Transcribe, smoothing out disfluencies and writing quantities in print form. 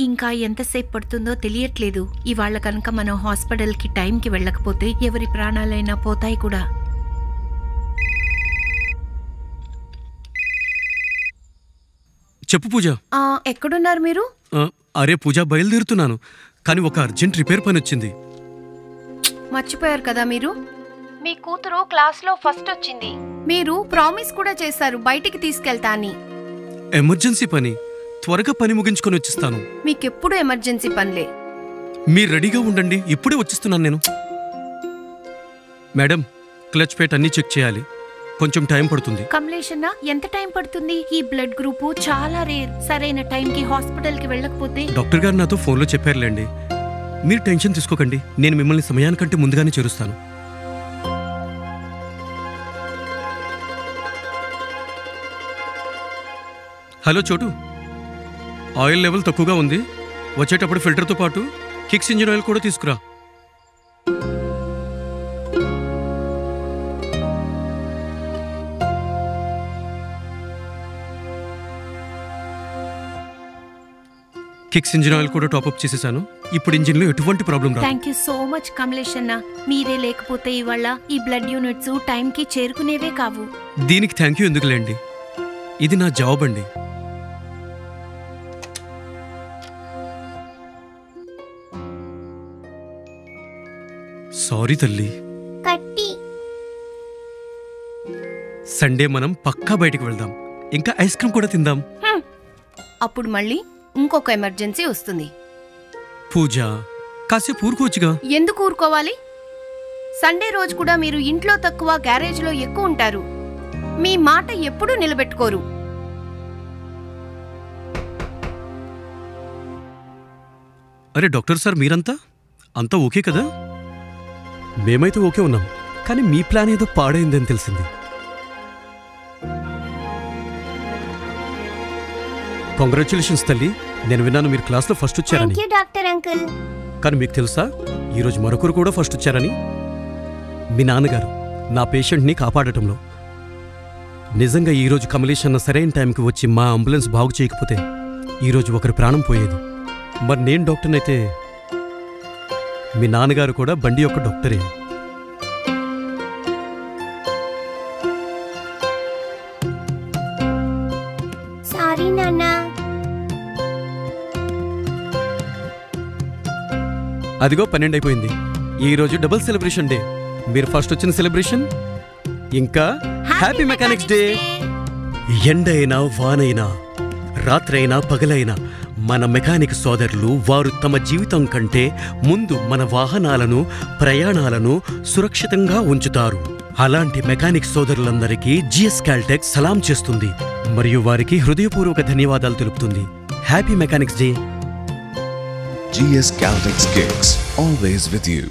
ఇంకా ఎంతసేపు పడుతుందో తెలియట్లేదు. ఇవాళ కనుక మనం హాస్పిటల్కి టైంకి వెళ్ళకపోతే ఎవరి ప్రాణాలైనా పోతాయి కూడా. చెప్పు పూజ. ఎక్కడున్నారు మీరు? అరే పూజ, బయలుదేరుతున్నాను, కానీ ఒక అర్జెంట్ రిపేర్ పని వచ్చింది. మర్చిపోయారు కదా మీరు, మీ కూతురు క్లాస్లో ఫస్ట్ వచ్చింది. మీరు ప్రామిస్ కూడా చేశారు బయటికి తీసుకెళ్తా అని. ఎమర్జెన్సీ పని, త్వరగా పని ముగించుకొని వచ్చిస్తాను. మీకెప్పుడు ఎమర్జెన్సీ పనిలే. మీరు రెడీగా ఉండండి, ఇప్పుడే వచ్చిస్తున్నాను నేను. మేడం, క్లచ్ ప్లేట్ అన్ని చెక్ చేయాలి, కొంచెం టైం పడుతుంది. కమలేష్ అన్న, ఎంత టైం పడుతుంది? ఈ బ్లడ్ గ్రూప్ చాలా రేర్. సరైన టైంకి హాస్పిటల్కి వెళ్ళకపోతే. డాక్టర్ గారు నాతో ఫోన్లో చెప్పారులేండి, మీరు టెన్షన్ తీసుకోకండి, నేను మిమ్మల్ని సమయానికంటే ముందుగానే చేరుస్తాను. హలో చోటు, ఆయిల్ లెవెల్ తక్కువగా ఉంది, వచ్చేటప్పుడు ఫిల్టర్తో పాటు కిక్స్ ఇంజిన్ ఆయిల్ కూడా తీసుకురా. కిక్స్ ఇంజిన్ ఆయిల్ కూడా టాప్అప్ చేసేసాను. ఇప్పుడు ఇంజిన్లో ఎటువంటి ప్రాబ్లం రాదు. Thank you so much Kamlesh అన్న. మీరే లేకపోతే ఇవాళ ఈ బ్లడ్ యూనిట్స్ టైంకి చేరుకునేవే కావు. దీనికి థ్యాంక్ యూ ఎందుకులేండి, ఇది నా జాబ్ అండి. సారీ తల్లి. సండే మనం పక్కా బయటికి వెళ్దాం, ఇంకా ఐస్ క్రీమ్ కూడా తిందాం. అప్పుడు మళ్ళీ ఇంకొక ఎమర్జెన్సీ వస్తుంది. పూజ, కాసేపు ఊరుకోవచ్చుగా. ఎందుకు ఊరుకోవాలి? సండే రోజు కూడా మీరు ఇంట్లో తక్కువ, గ్యారేజ్లో ఎక్కువ ఉంటారు. మీ మాట ఎప్పుడూ నిలబెట్టుకోరు. అరే డాక్టర్ సార్, మీరంతా అంతా ఓకే కదా? మేమైతే ఓకే ఉన్నాం, కానీ మీ ప్లాన్ ఏదో పాడైందని తెలిసింది. కంగ్రాచులేషన్స్ తల్లి, నేను విన్నాను మీరు క్లాస్లో ఫస్ట్ వచ్చారని. కానీ మీకు తెలుసా, ఈరోజు మరొకరు కూడా ఫస్ట్ వచ్చారని? మీ నాన్నగారు నా పేషెంట్ని కాపాడటంలో. నిజంగా ఈరోజు కమలేష్ అన్న సరైన టైంకి వచ్చి మా అంబులెన్స్ బాగు చేయకపోతే ఈరోజు ఒకరి ప్రాణం పోయేది. మరి నేను డాక్టర్నైతే మీ నాన్నగారు కూడా బండి యొక్క డాక్టరే. సారీ నాన్న. అదిగో 12 అయిపోయింది. ఈరోజు డబుల్ సెలబ్రేషన్ డే. మీరు ఫస్ట్ వచ్చిన సెలబ్రేషన్, ఇంకా హ్యాపీ మెకానిక్స్ డే. ఎండైనా వానైనా, రాత్రైనా పగలైనా, మన మెకానిక్ సోదరులు వారు తమ జీవితం కంటే ముందు మన వాహనాలను, ప్రయాణాలను సురక్షితంగా ఉంచుతారు. అలాంటి మెకానిక్ సోదరులందరికీ జిఎస్ కాల్టెక్ సలాం చేస్తుంది మరియు వారికి హృదయపూర్వక ధన్యవాదాలు తెలుపుతుంది. Happy mechanics day. GS Caltex Kicks, always with you.